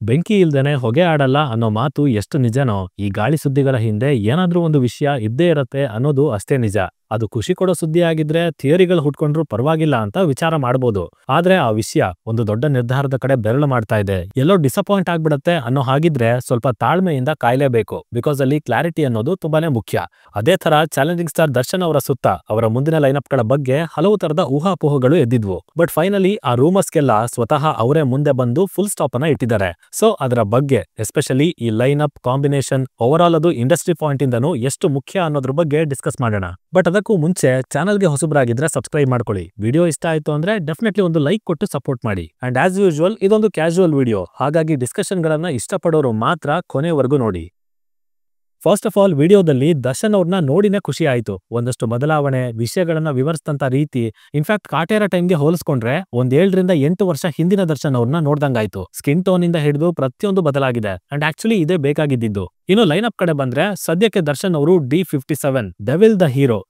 ಬೆಂಕಿ ಇಲ್ದೇನೆ ಹೊಗೆ ಆಡಲ್ಲ ಅನ್ನೋ ಮಾತು ಎಷ್ಟು ನಿಜನೋ ಈ ಗಾಳಿ ಸುದ್ದಿಗಳ ಹಿಂದೆ ಏನಾದ್ರೂ ಒಂದು ವಿಷಯ ಇದ್ದೇ ಇರತ್ತೆ ಅನ್ನೋದು ಅಷ್ಟೇ ನಿಜ. ಅದು ಖುಷಿ ಕೊಡೋ ಸುದ್ದಿ ಆಗಿದ್ರೆ ಥಿಯರಿಗಳು ಹುಟ್ಕೊಂಡ್ರು ಪರವಾಗಿಲ್ಲ ಅಂತ ವಿಚಾರ ಮಾಡ್ಬೋದು. ಆದ್ರೆ ಆ ವಿಷಯ ಒಂದು ದೊಡ್ಡ ನಿರ್ಧಾರದ ಕಡೆ ಬೆರಳು ಮಾಡ್ತಾ ಇದೆ, ಎಲ್ಲೋ ಡಿಸಪಾಯಿಂಟ್ ಆಗ್ಬಿಡತ್ತೆ ಅನ್ನೋ ಹಾಗಿದ್ರೆ ಸ್ವಲ್ಪ ತಾಳ್ಮೆಯಿಂದ ಕಾಯ್ಲೇಬೇಕು. ಬಿಕಾಸ್ ಅಲ್ಲಿ ಕ್ಲಾರಿಟಿ ಅನ್ನೋದು ತುಂಬಾನೇ ಮುಖ್ಯ. ಅದೇ ತರ ಚಾಲೆಂಜಿಂಗ್ ಸ್ಟಾರ್ ದರ್ಶನ್ ಅವರ ಸುತ್ತ ಅವರ ಮುಂದಿನ ಲೈನಪ್ ಗಳ ಬಗ್ಗೆ ಹಲವು ತರದ ಊಹಾಪೋಹಗಳು ಎದ್ದಿದ್ವು. ಬಟ್ ಫೈನಲಿ ಆ ರೂಮರ್ಸ್ಗೆಲ್ಲ ಸ್ವತಃ ಅವರೇ ಮುಂದೆ ಬಂದು ಫುಲ್ ಸ್ಟಾಪ್ ಅನ್ನ ಇಟ್ಟಿದ್ದಾರೆ. ಸೊ ಅದರ ಬಗ್ಗೆ ಎಸ್ಪೆಷಲಿ ಈ line up combination over all ಅದು ಇಂಡಸ್ಟ್ರಿ ಪಾಯಿಂಟ್ ಇಂದನೂ ಎಷ್ಟು ಮುಖ್ಯ ಅನ್ನೋದ್ರ ಬಗ್ಗೆ ಡಿಸ್ಕಸ್ ಮಾಡೋಣ. ಬಟ್ ಅದಕ್ಕೂ ಮುಂಚೆ ಚಾನಲ್ಗೆ ಹೊಸಬರಾಗಿದ್ರೆ ಸಬ್ಸ್ಕ್ರೈಬ್ ಮಾಡ್ಕೊಳ್ಳಿ. ವಿಡಿಯೋ ಇಷ್ಟ ಆಯ್ತು ಅಂದ್ರೆ ಡೆಫಿನೆಟ್ಲಿ ಒಂದು ಲೈಕ್ ಕೊಟ್ಟು ಸಪೋರ್ಟ್ ಮಾಡಿ. ಅಂಡ್ ಆಸ್ ಯೂಶುವಲ್ ಇದೊಂದು ಕ್ಯಾಶುವಲ್ ವಿಡಿಯೋ, ಹಾಗಾಗಿ ಡಿಸ್ಕಷನ್ ಗಳನ್ನ ಇಷ್ಟಪಡೋರು ಮಾತ್ರ ಕೊನೆವರೆಗೂ ನೋಡಿ. ಫಸ್ಟ್ ಆಫ್ ಆಲ್ ವಿಡಿಯೋದಲ್ಲಿ ದರ್ಶನ್ ಅವ್ರನ್ನ ನೋಡಿನೇ ಖುಷಿ ಆಯ್ತು. ಒಂದಷ್ಟು ಬದಲಾವಣೆ, ವಿಷಯಗಳನ್ನ ವಿವರಿಸಿದಂತ ರೀತಿ, ಇನ್ಫ್ಯಾಕ್ಟ್ ಕಾಟೇರ ಟೈಮ್ಗೆ ಹೋಲಿಸ್ಕೊಂಡ್ರೆ ಒಂದ್ 7 ರಿಂದ 8 ವರ್ಷ ಹಿಂದಿನ ದರ್ಶನ್ ಅವ್ರನ್ನ ನೋಡ್ದಂಗಾಯ್ತು. ಸ್ಕಿನ್ ಟೋನ್ ಇಂದ ಹಿಡಿದು ಪ್ರತಿಯೊಂದು ಬದಲಾಗಿದೆ. ಅಂಡ್ ಆಕ್ಚುಲಿ ಇದೇ ಬೇಕಾಗಿದ್ದು. ಇನ್ನು ಲೈನ್ ಅಪ್ ಕಡೆ ಬಂದ್ರೆ ಸದ್ಯಕ್ಕೆ ದರ್ಶನ್ ಅವರು D57 devil the hero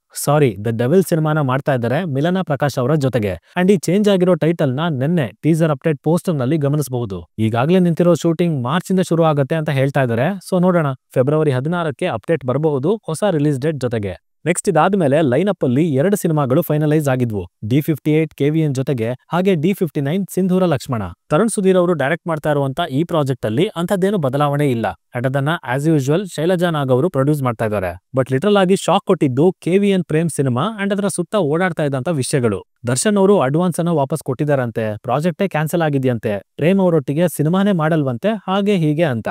the devil ಸಿನಿಮಾನ ಮಾಡ್ತಾ ಇದ್ದಾರೆ ಮಿಲನಾ ಪ್ರಕಾಶ್ ಅವರ ಜೊತೆಗೆ. ಅಂಡ್ ಈ ಚೇಂಜ್ ಆಗಿರೋ ಟೈಟಲ್ ನ ನಿನ್ನೆ ಟೀಸರ್ ಅಪ್ಡೇಟ್ ಪೋಸ್ಟರ್ ನಲ್ಲಿ ಗಮನಿಸಬಹುದು. ಈಗಾಗಲೇ ನಿಂತಿರೋ ಶೂಟಿಂಗ್ ಮಾರ್ಚ್ ಇಂದ ಶುರು ಆಗುತ್ತೆ ಅಂತ ಹೇಳ್ತಾ ಇದ್ದಾರೆ. ಸೊ ನೋಡೋಣ, ಫೆಬ್ರವರಿ 16ಕ್ಕೆ ಅಪ್ಡೇಟ್ ಬರಬಹುದು ಹೊಸ ರಿಲೀಸ್ ಡೇಟ್ ಜೊತೆಗೆ. ನೆಕ್ಸ್ಟ್ ಇದಾದ್ಮೇಲೆ ಲೈನ್ ಅಪ್ ಅಲ್ಲಿ 2 ಸಿನಿಮಾಗಳು ಫೈನಲೈಸ್ ಆಗಿದ್ವು. D58 KVN ಜೊತೆಗೆ, ಹಾಗೆ D59 ಸಿಂಧೂರ ಲಕ್ಷ್ಮಣ. ತರುಣ್ ಸುಧೀರ್ ಅವರು ಡೈರೆಕ್ಟ್ ಮಾಡ್ತಾ ಇರುವಂತ ಈ ಪ್ರಾಜೆಕ್ಟ್ ಅಲ್ಲಿ ಅಂತದ್ದೇನು ಬದಲಾವಣೆ ಇಲ್ಲ. ಅಂಡ್ ಅದನ್ನ ಆಸ್ ಯೂಶುವಲ್ ಶೈಲಜಾ ನಾಗ್ ಅವರು ಪ್ರೊಡ್ಯೂಸ್ ಮಾಡ್ತಾ ಇದ್ದಾರೆ. ಬಟ್ ಲಿಟರಲ್ ಆಗಿ ಶಾಕ್ ಕೊಟ್ಟಿದ್ದು KVN ಪ್ರೇಮ್ ಸಿನಿಮಾ ಅಂಡ್ ಅದರ ಸುತ್ತ ಓಡಾಡ್ತಾ ಇದ್ದಂತ ವಿಷಯಗಳು. ದರ್ಶನ್ ಅವರು ಅಡ್ವಾನ್ಸ್ ಅನ್ನ ವಾಪಸ್ ಕೊಟ್ಟಿದ್ದಾರಂತೆ, ಪ್ರಾಜೆಕ್ಟೇ ಕ್ಯಾನ್ಸಲ್ ಆಗಿದೆಯಂತೆ, ಪ್ರೇಮ್ ಅವರೊಟ್ಟಿಗೆ ಸಿನಿಮಾನೇ ಮಾಡಲ್ವಂತೆ, ಹಾಗೆ ಹೀಗೆ ಅಂತ.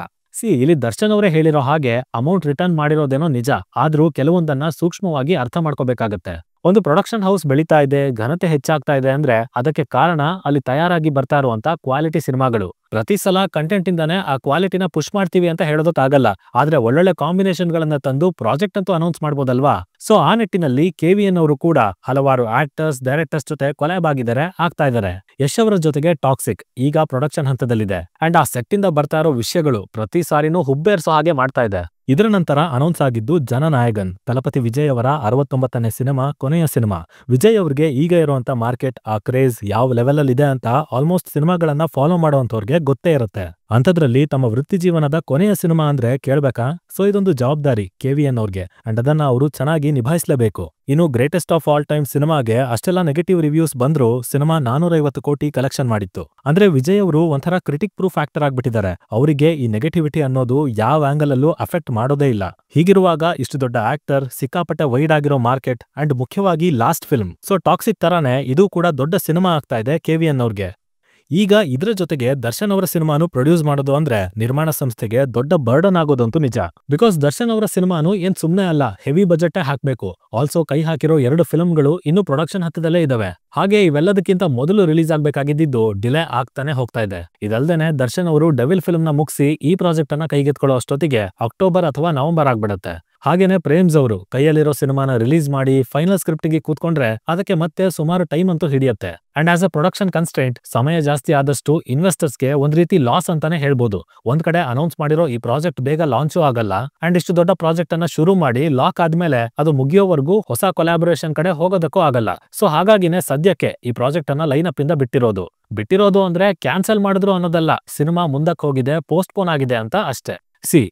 ಇಲ್ಲಿ ದರ್ಶನ್ ಅವರೇ ಹೇಳಿರೋ ಹಾಗೆ ಅಮೌಂಟ್ ರಿಟರ್ನ್ ಮಾಡಿರೋದೇನೋ ನಿಜ, ಆದ್ರೂ ಕೆಲವೊಂದನ್ನ ಸೂಕ್ಷ್ಮವಾಗಿ ಅರ್ಥ ಮಾಡ್ಕೋಬೇಕಾಗತ್ತೆ. ಒಂದು ಪ್ರೊಡಕ್ಷನ್ ಹೌಸ್ ಬೆಳೀತಾ ಇದೆ, ಘನತೆ ಹೆಚ್ಚಾಗ್ತಾ ಇದೆ ಅಂದ್ರೆ ಅದಕ್ಕೆ ಕಾರಣ ಅಲ್ಲಿ ತಯಾರಾಗಿ ಬರ್ತಾ ಇರುವಂತ ಕ್ವಾಲಿಟಿ ಸಿನಿಮಾಗಳು. ಪ್ರತಿ ಸಲ ಕಂಟೆಂಟ್ ಇಂದಾನೆ ಆ ಕ್ವಾಲಿಟಿನ ಪುಷ್ ಮಾಡ್ತೀವಿ ಅಂತ ಹೇಳೋದಕ್ಕಾಗಲ್ಲ, ಆದ್ರೆ ಒಳ್ಳೊಳ್ಳೆ ಕಾಂಬಿನೇಷನ್ ಗಳನ್ನ ತಂದು ಪ್ರಾಜೆಕ್ಟ್ ಅಂತೂ ಅನೌನ್ಸ್ ಮಾಡ್ಬೋದಲ್ವಾ. ಸೊ ಆ ನಿಟ್ಟಿನಲ್ಲಿ KVN ಅವರು ಕೂಡ ಹಲವಾರು ಆಕ್ಟರ್ಸ್, ಡೈರೆಕ್ಟರ್ಸ್ ಜೊತೆ ಕೊಲ್ಯಾಬ್ ಆಗ್ತಾ ಇದ್ದಾರೆ. ಯಶ್ ಅವರ ಜೊತೆಗೆ ಟಾಕ್ಸಿಕ್ ಈಗ ಪ್ರೊಡಕ್ಷನ್ ಹಂತದಲ್ಲಿದೆ. ಅಂಡ್ ಆ ಸೆಟ್ ಇಂದ ಬರ್ತಾ ಇರೋ ವಿಷಯಗಳು ಪ್ರತಿ ಸಾರಿನೂ ಹುಬ್ಬೇರ್ಸೋ ಹಾಗೆ ಮಾಡ್ತಾ ಇದೆ. ಇದರ ನಂತರ ಅನೌನ್ಸ್ ಆಗಿದ್ದು ಜನನಾಯಕನ್, ತಲಪತಿ ವಿಜಯ್ ಅವರ 69ನೇ ಸಿನಿಮಾ, ಕೊನೆಯ ಸಿನಿಮಾ. ವಿಜಯ್ ಅವ್ರಿಗೆ ಈಗ ಇರುವಂತ ಮಾರ್ಕೆಟ್, ಆ ಕ್ರೇಜ್ ಯಾವ ಲೆವೆಲ್ ಅಲ್ಲಿ ಇದೆ ಅಂತ ಆಲ್ಮೋಸ್ಟ್ ಸಿನಿಮಾಗಳನ್ನ ಫಾಲೋ ಮಾಡುವಂತವ್ರಿಗೆ ಗೊತ್ತೇ ಇರುತ್ತೆ. ಅಂಥದ್ರಲ್ಲಿ ತಮ್ಮ ವೃತ್ತಿ ಜೀವನದ ಕೊನೆಯ ಸಿನಿಮಾ ಅಂದ್ರೆ ಕೇಳ್ಬೇಕಾ? ಸೊ ಇದೊಂದು ಜವಾಬ್ದಾರಿ KVN ಅವ್ರಿಗೆ, ಅಂಡ್ ಅದನ್ನ ಅವರು ಚೆನ್ನಾಗಿ ನಿಭಾಯಿಸಲೇಬೇಕು. ಇನ್ನು ಗ್ರೇಟೆಸ್ಟ್ ಆಫ್ ಆಲ್ ಟೈಮ್ ಸಿನಿಮಾಗೆ ಅಷ್ಟೆಲ್ಲ ನೆಗೆಟಿವ್ ರಿವ್ಯೂಸ್ ಬಂದ್ರು ಸಿನಿಮಾ 450 ಕೋಟಿ ಕಲೆಕ್ಷನ್ ಮಾಡಿತ್ತು. ಅಂದ್ರೆ ವಿಜಯ್ ಅವರು ಒಂಥರ ಕ್ರಿಟಿಕ್ ಪ್ರೂಫ್ ಆಕ್ಟರ್ ಆಗ್ಬಿಟ್ಟಿದ್ದಾರೆ. ಅವರಿಗೆ ಈ ನೆಗೆಟಿವಿಟಿ ಅನ್ನೋದು ಯಾವ ಆಂಗಲ್ ಅಲ್ಲೂ ಅಫೆಕ್ಟ್ ಮಾಡೋದೇ ಇಲ್ಲ. ಹೀಗಿರುವಾಗ ಇಷ್ಟು ದೊಡ್ಡ ಆಕ್ಟರ್, ಸಿಕ್ಕಾಪಟ್ಟೆ ವೈಡ್ ಆಗಿರೋ ಮಾರ್ಕೆಟ್, ಅಂಡ್ ಮುಖ್ಯವಾಗಿ ಲಾಸ್ಟ್ ಫಿಲ್ಮ್, ಸೊ ಟಾಕ್ಸಿಕ್ ತರಾನೇ ಇದು ಕೂಡ ದೊಡ್ಡ ಸಿನಿಮಾ ಆಗ್ತಾ ಇದೆ KVN ಅವ್ರಿಗೆ. ಈಗ ಇದರ ಜೊತೆಗೆ ದರ್ಶನ್ ಅವರ ಸಿನಿಮಾನು ಪ್ರೊಡ್ಯೂಸ್ ಮಾಡೋದು ಅಂದ್ರೆ ನಿರ್ಮಾಣ ಸಂಸ್ಥೆಗೆ ದೊಡ್ಡ ಬರ್ಡನ್ ಆಗೋದಂತೂ ನಿಜ. ಬಿಕಾಸ್ ದರ್ಶನ್ ಅವರ ಸಿನಿಮಾನು ಏನ್ ಸುಮ್ನೆ ಅಲ್ಲ, ಹೆವಿ ಬಜೆಟ್ ಹಾಕ್ಬೇಕು. ಆಲ್ಸೋ ಕೈ ಹಾಕಿರೋ 2 ಫಿಲ್ಮ್ಗಳು ಇನ್ನು ಪ್ರೊಡಕ್ಷನ್ ಹಂತದಲ್ಲೇ ಇದಾವೆ. ಹಾಗೆ ಇವೆಲ್ಲದಕ್ಕಿಂತ ಮೊದಲು ರಿಲೀಸ್ ಆಗ್ಬೇಕಾಗಿದ್ದು ಡಿಲೇ ಆಗ್ತಾನೆ ಹೋಗ್ತಾ ಇದೆ. ಇದಲ್ದೇನೆ ದರ್ಶನ್ ಅವರು ಡೆವಿಲ್ ಫಿಲ್ಮ್ ನ ಮುಗಿಸಿ ಈ ಪ್ರಾಜೆಕ್ಟ್ ಅನ್ನ ಕೈಗೆತ್ಕೊಳ್ಳೋ ಅಷ್ಟೊತ್ತಿಗೆ ಅಕ್ಟೋಬರ್ ಅಥವಾ ನವೆಂಬರ್ ಆಗ್ಬಿಡತ್ತೆ. ಹಾಗೇನೆ ಪ್ರೇಮ್ಸ್ ಅವರು ಕೈಯಲ್ಲಿರೋ ಸಿನಿಮಾನ ರಿಲೀಸ್ ಮಾಡಿ ಫೈನಲ್ ಸ್ಕ್ರಿಪ್ಟ್ ಗೆ ಕೂತ್ಕೊಂಡ್ರೆ ಅದಕ್ಕೆ ಮತ್ತೆ ಸುಮಾರು ಟೈಮ್ ಅಂತೂ ಹಿಡಿಯುತ್ತೆ. And as a production constraint ಸಮಯ ಜಾಸ್ತಿ ಆದಷ್ಟು ಇನ್ವೆಸ್ಟರ್ಸ್ಗೆ ಒಂದ್ ರೀತಿ ಲಾಸ್ ಅಂತಾನೆ ಹೇಳ್ಬೋದು. ಒಂದ್ ಕಡೆ ಅನೌನ್ಸ್ ಮಾಡಿರೋ ಈ ಪ್ರಾಜೆಕ್ಟ್ ಬೇಗ ಲಾಂಚು ಆಗಲ್ಲ, ಅಂಡ್ ಇಷ್ಟು ದೊಡ್ಡ ಪ್ರಾಜೆಕ್ಟ್ ಅನ್ನ ಶುರು ಮಾಡಿ ಲಾಕ್ ಆದ್ಮೇಲೆ ಅದು ಮುಗಿಯೋವರೆಗೂ ಹೊಸ ಕೊಲಾಬರೇಷನ್ ಕಡೆ ಹೋಗೋದಕ್ಕೂ ಆಗಲ್ಲ. ಸೊ ಹಾಗಾಗಿನೇ ಸದ್ಯಕ್ಕೆ ಈ ಪ್ರಾಜೆಕ್ಟ್ ಅನ್ನ ಲೈನ್ ಅಪ್ ಇಂದ ಬಿಟ್ಟಿರೋದು ಅಂದ್ರೆ ಕ್ಯಾನ್ಸಲ್ ಮಾಡಿದ್ರು ಅನ್ನೋದಲ್ಲ, ಸಿನಿಮಾ ಮುಂದಕ್ಕೆ ಹೋಗಿದೆ, ಪೋಸ್ಟ್ಪೋನ್ ಆಗಿದೆ ಅಂತ ಅಷ್ಟೇ.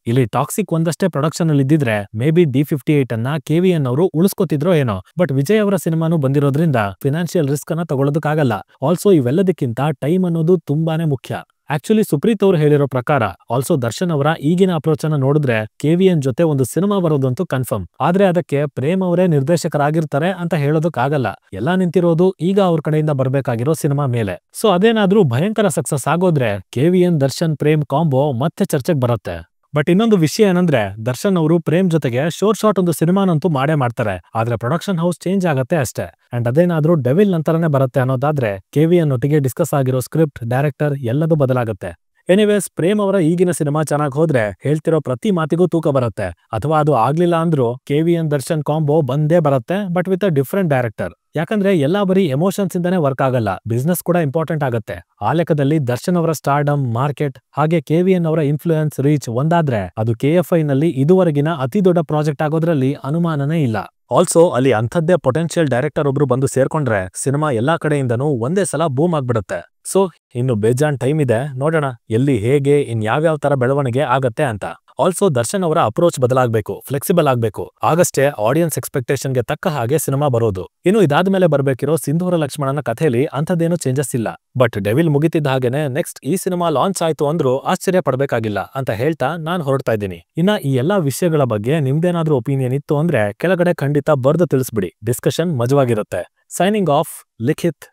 ಇಲ್ಲಿ ಟಾಕ್ಸಿಕ್ ಒಂದಷ್ಟೇ ಪ್ರೊಡಕ್ಷನ್ ಅಲ್ಲಿ ಇದ್ದಿದ್ರೆ ಮೇ ಬಿ D58 ಅನ್ನ KVN ಅವರು ಉಳಿಸ್ಕೊತಿದ್ರೋ ಏನೋ. ಬಟ್ ವಿಜಯ್ ಅವರ ಸಿನಿಮಾನು ಬಂದಿರೋದ್ರಿಂದ ಫಿನಾನ್ಷಿಯಲ್ ರಿಸ್ಕ್ ಅನ್ನ ತಗೊಳ್ಳೋದಕ್ಕಾಗಲ್ಲ. ಆಲ್ಸೋ ಇವೆಲ್ಲದಕ್ಕಿಂತ ಟೈಮ್ ಅನ್ನೋದು ತುಂಬಾನೇ ಮುಖ್ಯ. ಆಕ್ಚುಲಿ ಸುಪ್ರೀತ್ ಅವರು ಹೇಳಿರೋ ಪ್ರಕಾರ ಆಲ್ಸೋ ದರ್ಶನ್ ಅವರ ಈಗಿನ ಅಪ್ರೋಚ್ ಅನ್ನ ನೋಡಿದ್ರೆ KVN ಜೊತೆ ಒಂದು ಸಿನಿಮಾ ಬರೋದಂತೂ ಕನ್ಫರ್ಮ್. ಆದ್ರೆ ಅದಕ್ಕೆ ಪ್ರೇಮ್ ಅವರೇ ನಿರ್ದೇಶಕರಾಗಿರ್ತಾರೆ ಅಂತ ಹೇಳೋದಕ್ಕಾಗಲ್ಲ. ಎಲ್ಲಾ ನಿಂತಿರೋದು ಈಗ ಅವ್ರ ಕಡೆಯಿಂದ ಬರ್ಬೇಕಾಗಿರೋ ಸಿನಿಮಾ ಮೇಲೆ. ಸೊ ಅದೇನಾದ್ರೂ ಭಯಂಕರ ಸಕ್ಸಸ್ ಆಗೋದ್ರೆ KVN ದರ್ಶನ್ ಪ್ರೇಮ್ ಕಾಂಬೋ ಮತ್ತೆ ಚರ್ಚೆಗೆ ಬರುತ್ತೆ. ಬಟ್ ಇನ್ನೊಂದು ವಿಷಯ ಏನಂದ್ರೆ ದರ್ಶನ್ ಅವರು ಪ್ರೇಮ್ ಜೊತೆಗೆ ಶಾರ್ಟ್ ಒಂದು ಸಿನಿಮಾನಂತೂ ಮಾಡೇ ಮಾಡ್ತಾರೆ. ಆದ್ರೆ ಪ್ರೊಡಕ್ಷನ್ ಹೌಸ್ ಚೇಂಜ್ ಆಗತ್ತೆ ಅಷ್ಟೇ. ಅಂಡ್ ಅದೇನಾದ್ರೂ ಡೆವಿಲ್ ನಂತರನೇ ಬರುತ್ತೆ ಅನ್ನೋದಾದ್ರೆ KVN ಒಟ್ಟಿಗೆ ಡಿಸ್ಕಸ್ ಆಗಿರೋ ಸ್ಕ್ರಿಪ್ಟ್, ಡೈರೆಕ್ಟರ್ ಎಲ್ಲದೂ ಬದಲಾಗುತ್ತೆ. ಎನಿವೇಸ್, ಪ್ರೇಮ್ ಅವರ ಈಗಿನ ಸಿನಿಮಾ ಚೆನ್ನಾಗಿ ಹೋದ್ರೆ ಹೇಳ್ತಿರೋ ಪ್ರತಿ ಮಾತಿಗೂ ತೂಕ ಬರುತ್ತೆ. ಅಥವಾ ಅದು ಆಗ್ಲಿಲ್ಲ ಅಂದ್ರೂ KVN ದರ್ಶನ್ ಕಾಂಬೋ ಬಂದೇ ಬರುತ್ತೆ, but with a different director. ಯಾಕಂದ್ರೆ ಎಲ್ಲಾ ಬರೀ ಎಮೋಷನ್ಸ್ ಇಂದಾನೆ ವರ್ಕ್ ಆಗಲ್ಲ, ಬಿಸ್ನೆಸ್ ಕೂಡ ಇಂಪಾರ್ಟೆಂಟ್ ಆಗತ್ತೆ. ಆ ಲೆಕ್ಕದಲ್ಲಿ ದರ್ಶನ್ ಅವರ ಸ್ಟಾರ್ಡಮ್, ಮಾರ್ಕೆಟ್ ಹಾಗೆ KVN ಅವರ ಇನ್ಫ್ಲೂಯೆನ್ಸ್, ರೀಚ್ ಒಂದಾದ್ರೆ ಅದು KFI ನಲ್ಲಿ ಇದುವರೆಗಿನ ಅತಿ ದೊಡ್ಡ ಪ್ರಾಜೆಕ್ಟ್ ಆಗೋದ್ರಲ್ಲಿ ಅನುಮಾನನೇ ಇಲ್ಲ. ಆಲ್ಸೋ ಅಲ್ಲಿ ಅಂಥದ್ದೇ ಪೊಟೆನ್ಷಿಯಲ್ ಡೈರೆಕ್ಟರ್ ಒಬ್ರು ಬಂದು ಸೇರ್ಕೊಂಡ್ರೆ ಸಿನಿಮಾ ಎಲ್ಲಾ ಕಡೆಯಿಂದನೂ ಒಂದೇ ಸಲ ಬೂಮ್ ಆಗ್ಬಿಡುತ್ತೆ. ಸೊ ಇನ್ನು ಬೇಜಾನ್ ಟೈಮ್ ಇದೆ, ನೋಡೋಣ ಎಲ್ಲಿ ಹೇಗೆ ಯಾವ್ಯಾವ ತರ ಬೆಳವಣಿಗೆ ಆಗತ್ತೆ ಅಂತ. ಆಲ್ಸೋ ದರ್ಶನ್ ಅವರ ಅಪ್ರೋಚ್ ಬದಲಾಗಬೇಕು, ಫ್ಲೆಕ್ಸಿಬಲ್ ಆಗಬೇಕು. ಆಗಷ್ಟೇ ಆಡಿಯನ್ಸ್ ಎಕ್ಸ್ಪೆಕ್ಟೇಷನ್ಗೆ ತಕ್ಕ ಹಾಗೆ ಸಿನಿಮಾ ಬರೋದು. ಇನ್ನು ಇದಾದ್ಮೇಲೆ ಬರಬೇಕಿರೋ ಸಿಂಧೂರ ಲಕ್ಷ್ಮಣನ ಕಥೆಯಲ್ಲಿ ಅಂಥದ್ದೇನು ಚೇಂಜಸ್ ಇಲ್ಲ. ಬಟ್ ಡೆವಿಲ್ ಮುಗಿತಿದ್ದ ಹಾಗೇನೆ ನೆಕ್ಸ್ಟ್ ಈ ಸಿನಿಮಾ ಲಾಂಚ್ ಆಯ್ತು ಅಂದ್ರೂ ಆಶ್ಚರ್ಯ ಪಡ್ಬೇಕಾಗಿಲ್ಲ ಅಂತ ಹೇಳ್ತಾ ನಾನು ಹೊರಡ್ತಾ ಇದ್ದೀನಿ. ಇನ್ನ ಈ ಎಲ್ಲಾ ವಿಷಯಗಳ ಬಗ್ಗೆ ನಿಮ್ದೇನಾದ್ರೂ ಒಪಿನಿಯನ್ ಇತ್ತು ಅಂದ್ರೆ ಕೆಳಗಡೆ ಖಂಡಿತ ಬರ್ದು ತಿಳಿಸ್ಬಿಡಿ. ಡಿಸ್ಕಷನ್ ಮಜವಾಗಿರುತ್ತೆ. ಸೈನಿಂಗ್ ಆಫ್, ಲಿಖಿತ್.